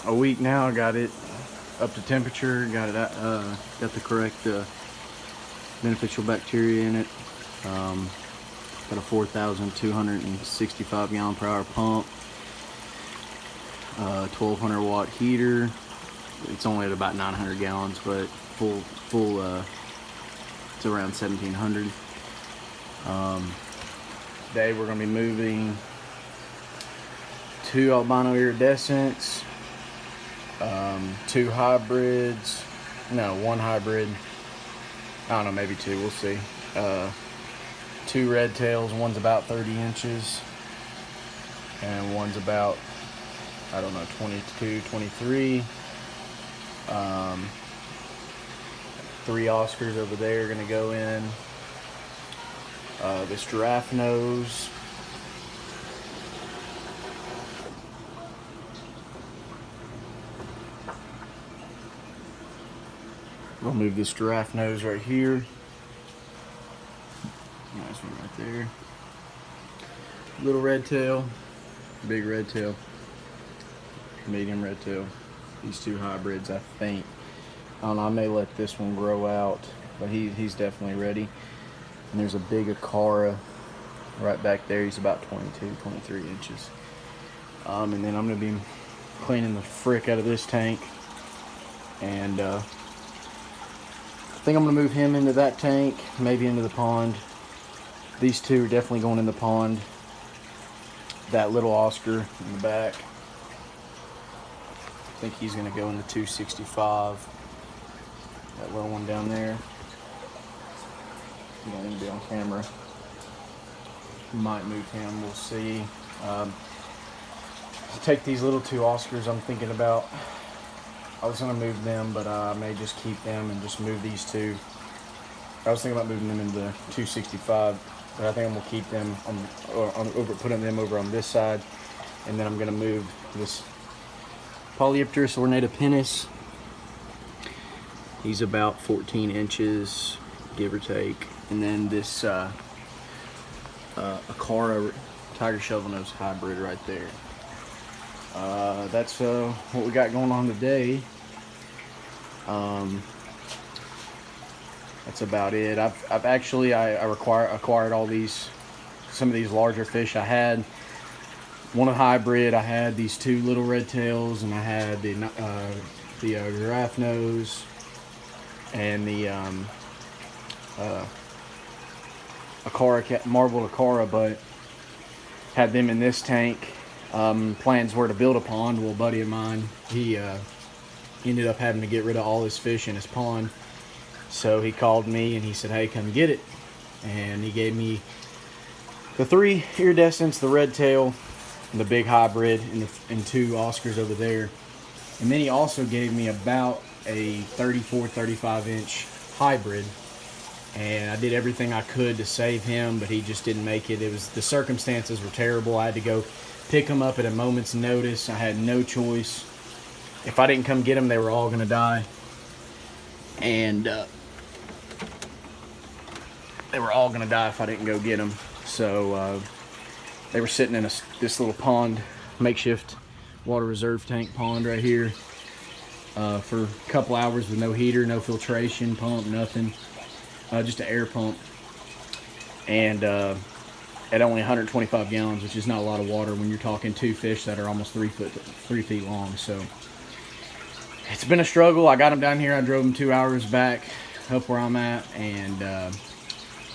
a week now. I got it up to temperature. Got it got the correct beneficial bacteria in it. Got a 4,265 gallon per hour pump. 1200 watt heater. It's only at about 900 gallons, but full it's around 1700. Today we're going to be moving 2 albino iridescents, 2 hybrids, no, 1 hybrid, I don't know, maybe 2, we'll see. 2 red tails, one's about 30 inches, and one's about, I don't know, 22, 23. 3 Oscars over there are going to go in. This giraffe nose. We'll move this giraffe nose right here. Nice one right there. Little red tail, big red tail, medium red tail. These 2 hybrids, I think. I don't know, I may let this one grow out, but he's definitely ready. And there's a big Acara right back there. He's about 22, 23 inches. And then I'm gonna be cleaning the frick out of this tank. And I think I'm gonna move him into that tank, maybe into the pond. These 2 are definitely going in the pond. That little Oscar in the back, I think he's gonna go in the 265. That little one down there. He don't even be on camera. Might move him, we'll see. To take these little 2 Oscars, I'm thinking about, I was gonna move them, but I may just keep them and just move these 2. I was thinking about moving them into 265, but I think I'm gonna keep them putting them over on this side, and then I'm gonna move this Polypterus ornata pinus. He's about 14 inches, give or take. And then this Acara tiger shovel nose hybrid right there. That's what we got going on today. That's about it. I've actually acquired all these, some of these larger fish. I had one hybrid. I had these 2 little red tails, and I had the giraffe nose and the Acara, marbled Acara, but had them in this tank. Plans were to build a pond. Well, a buddy of mine, he ended up having to get rid of all his fish in his pond. So he called me and he said, hey, come get it. And he gave me the 3 iridescents, the red tail, and the big hybrid, and 2 Oscars over there. And then he also gave me about a 34, 35 inch hybrid. And I did everything I could to save him, but he just didn't make it. The circumstances were terrible. I had to go pick him up at a moment's notice. I had no choice. If I didn't come get him, they were all gonna die. And they were all gonna die if I didn't go get them. So they were sitting in this little pond, makeshift water reserve tank pond right here, for a couple hours with no heater, no filtration pump, nothing. Just an air pump, and at only 125 gallons, which is not a lot of water when you're talking 2 fish that are almost 3 feet long. So it's been a struggle. I got them down here. I drove them 2 hours back up where I'm at, and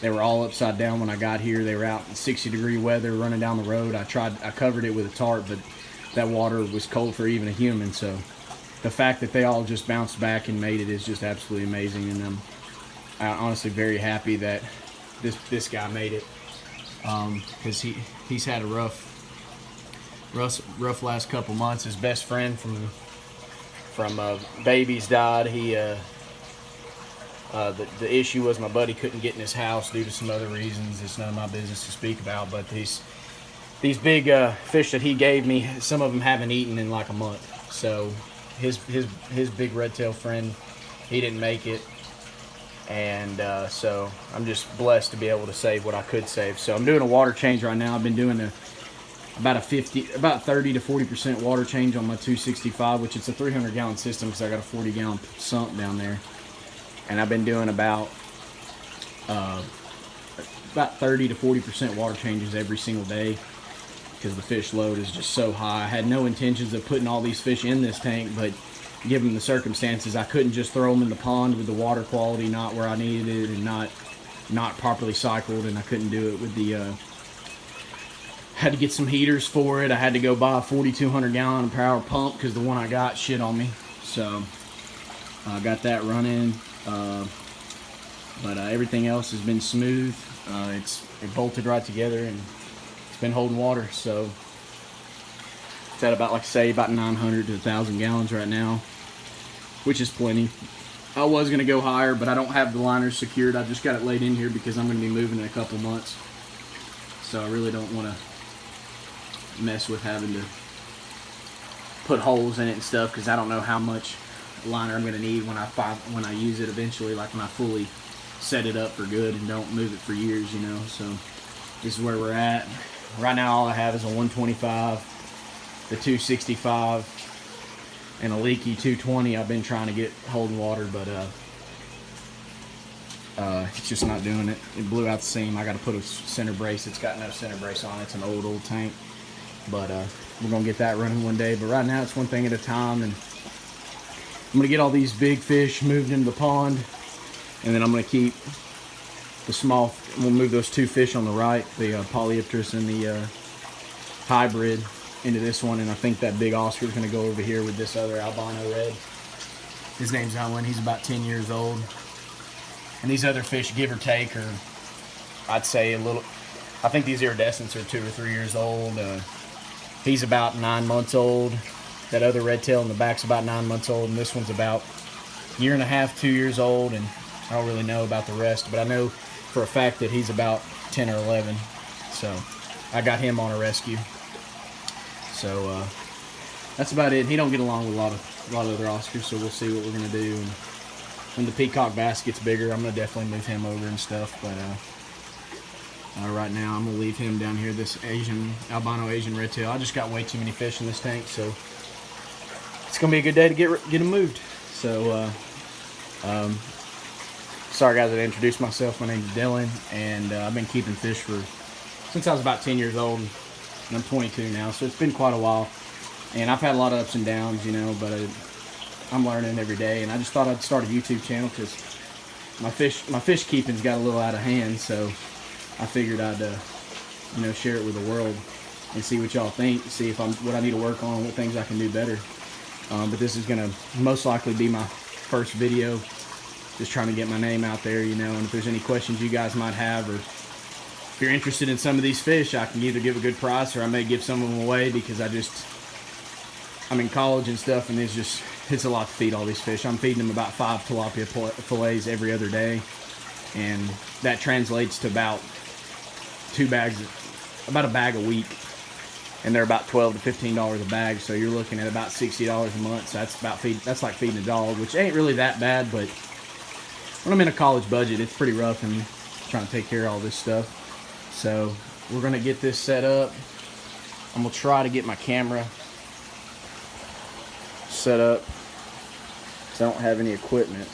they were all upside down when I got here. They were out in 60-degree weather running down the road. I covered it with a tarp, but that water was cold for even a human. So the fact that they all just bounced back and made it is just absolutely amazing. And I'm honestly very happy that this guy made it, because he's had a rough last couple months. His best friend from babies died. The issue was my buddy couldn't get in his house due to some other reasons. It's none of my business to speak about, but these big fish that he gave me, some of them haven't eaten in like a month. So his big red tail friend, he didn't make it. And so I'm just blessed to be able to save what I could save. So I'm doing a water change right now. I've been doing about 30 to 40% water change on my 265, which it's a 300 gallon system because I got a 40 gallon sump down there. And I've been doing about 30 to 40% water changes every single day because the fish load is just so high. I had no intentions of putting all these fish in this tank, but given the circumstances, I couldn't just throw them in the pond with the water quality not where I needed it and not properly cycled, and I couldn't do it with the had to get some heaters for it. I had to go buy a 4,200 gallon power pump because the one I got shit on me. So I got that running, but everything else has been smooth. It bolted right together and it's been holding water. So it's at about, like I say, about 900 to 1,000 gallons right now, which is plenty. I was going to go higher, but I don't have the liners secured. I just got it laid in here because I'm going to be moving in a couple months. So I really don't want to mess with having to put holes in it and stuff because I don't know how much liner I'm going to need when I use it eventually, like when I fully set it up for good and don't move it for years, you know. So this is where we're at. Right now all I have is a 125, the 265, and a leaky 220 I've been trying to get holding water, but it's just not doing it. It blew out the seam. I got to put a center brace. It's got no center brace on it. It's an old tank, but we're gonna get that running one day. But right now it's one thing at a time, and I'm gonna get all these big fish moved into the pond, and then I'm gonna keep the small. We'll move those two fish on the right, the polypterus and the hybrid, into this one, and I think that big Oscar's gonna go over here with this other albino red. His name's Owen. He's about 10 years old. And these other fish, give or take, are, I'd say, a little, I think these iridescents are 2 or 3 years old. He's about 9 months old. That other red tail in the back's about 9 months old, and this one's about 1.5 years, 2 years old, and I don't really know about the rest, but I know for a fact that he's about 10 or 11. So I got him on a rescue. So that's about it. He don't get along with a lot of other Oscars, so we'll see what we're gonna do. And when the peacock bass gets bigger, I'm gonna definitely move him over and stuff. But right now, I'm gonna leave him down here. This albino Asian red tail. I just got way too many fish in this tank, so it's gonna be a good day to get him moved. So sorry guys, I didn't introduce myself. My name's Dylan, and I've been keeping fish since I was about 10 years old. And I'm 22 now, so it's been quite a while. And I've had a lot of ups and downs, you know, but I'm learning every day. And I just thought I'd start a YouTube channel because my fish keeping's got a little out of hand. So I figured I'd, share it with the world and see what y'all think, see if what I need to work on, what things I can do better. But this is gonna most likely be my first video, just trying to get my name out there, you know. And if there's any questions you guys might have, or if you're interested in some of these fish, I can either give a good price or I may give some of them away because I'm in college and stuff, and it's a lot to feed all these fish. I'm feeding them about 5 tilapia fillets every other day, and that translates to about a bag a week, and they're about $12 to $15 a bag. So you're looking at about $60 a month. So that's like feeding a dog, which ain't really that bad, but when I'm in a college budget, it's pretty rough and trying to take care of all this stuff. So we're gonna get this set up. I'm gonna try to get my camera set up because I don't have any equipment.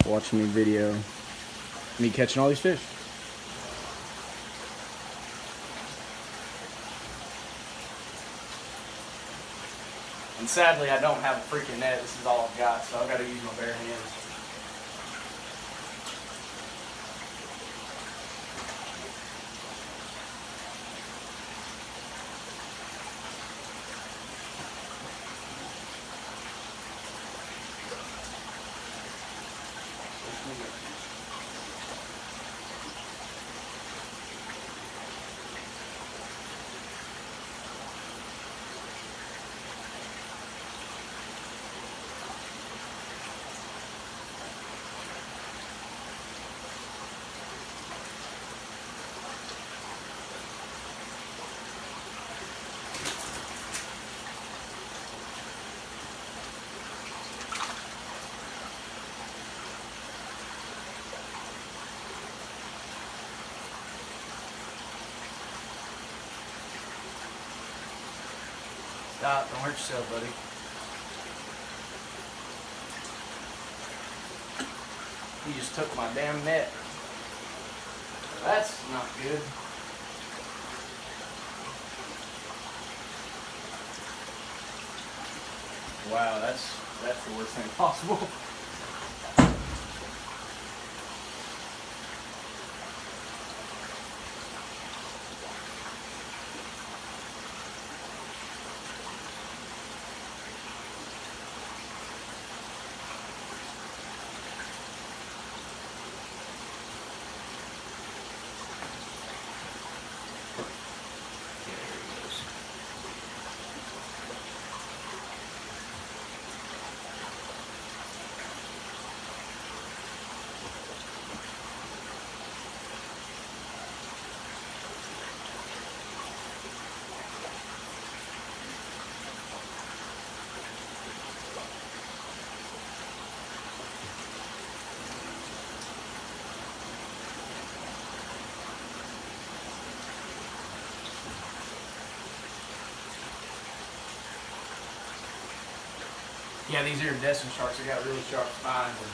Watching me video, me catching all these fish. And sadly, I don't have a freaking net. This is all I've got, so I've got to use my bare hands. Stop. Don't hurt yourself, buddy. He just took my damn net. That's not good. Wow, that's the worst thing possible. Yeah, these iridescent sharks, they got really sharp spines, and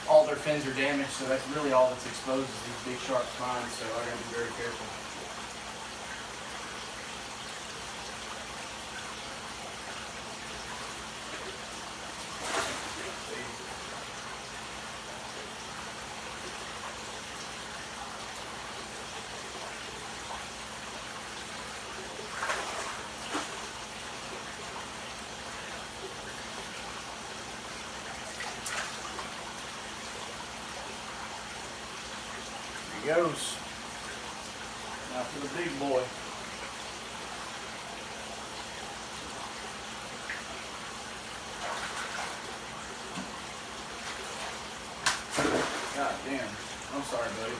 all their fins are damaged, so that's really all that's exposed is these big sharp spines, so I gotta be very careful. There he goes. Now for the big boy. God damn. I'm sorry, buddy.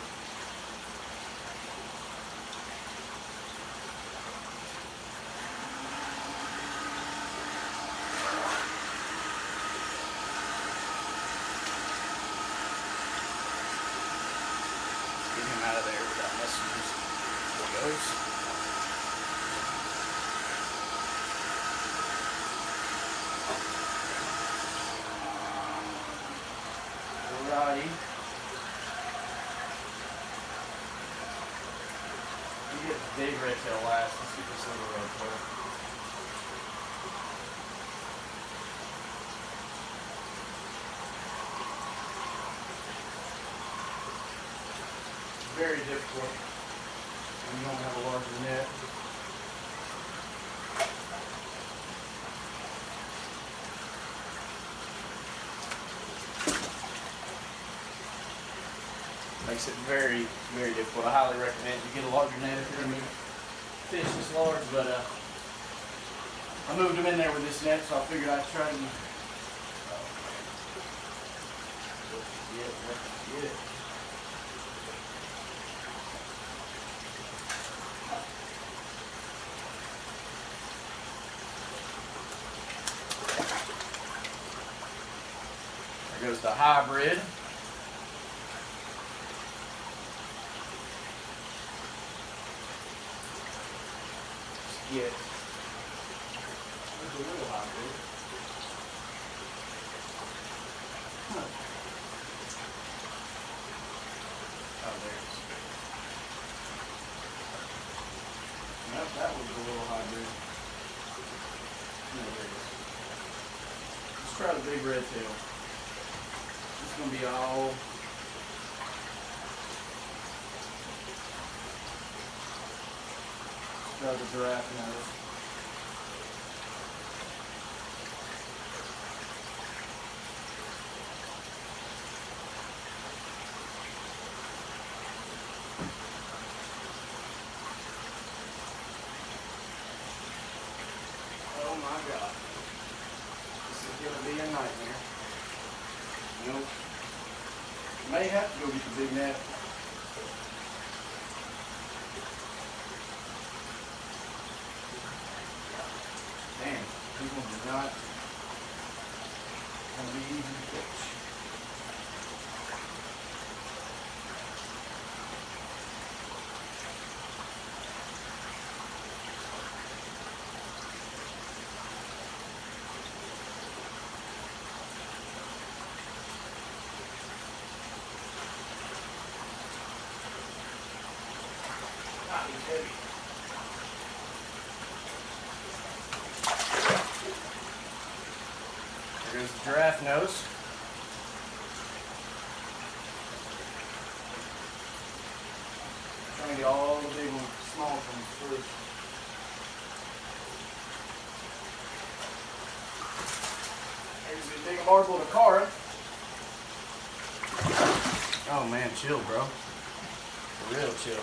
Get him out of there without messengers. There he goes. Alrighty. We get the big red tail last. Let's get this little red tail. Very difficult when you don't have a larger net. Makes it very, very difficult. I highly recommend you get a larger net if you're going to move fish this large, but I moved them in there with this net, so I figured I'd try to get it. There goes the hybrid. Get there's a little hybrid. Huh. Oh, there it is. Nope, that was a little hybrid. No, there it is. Let's try the big red tail. It's gonna be all try the giraffe nose. Oh my God. This is gonna be a nightmare. Nope. May have to go get the big net. Damn, these ones are not gonna be easy to catch. There's the giraffe nose. Trying to get all the big ones, small ones first. There's the big marble Dakara. Oh man, chill, bro. For real chill.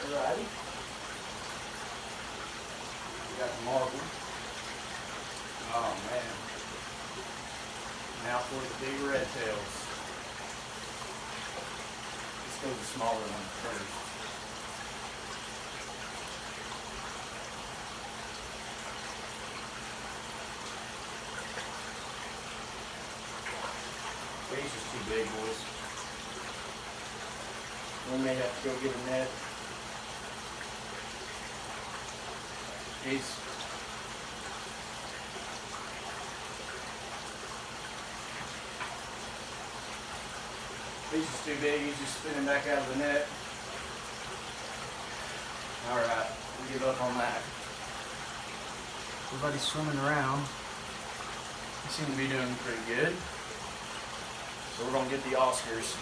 Alrighty. We got the marble. Oh man. Now for the big red tails. Let's go the smaller one first. These are too big, boys. We may have to go get a net. These. These are too big, he's just spinning back out of the net. Alright, we give up on that. Everybody's swimming around. They seem to be doing pretty good. So we're gonna get the Oscars.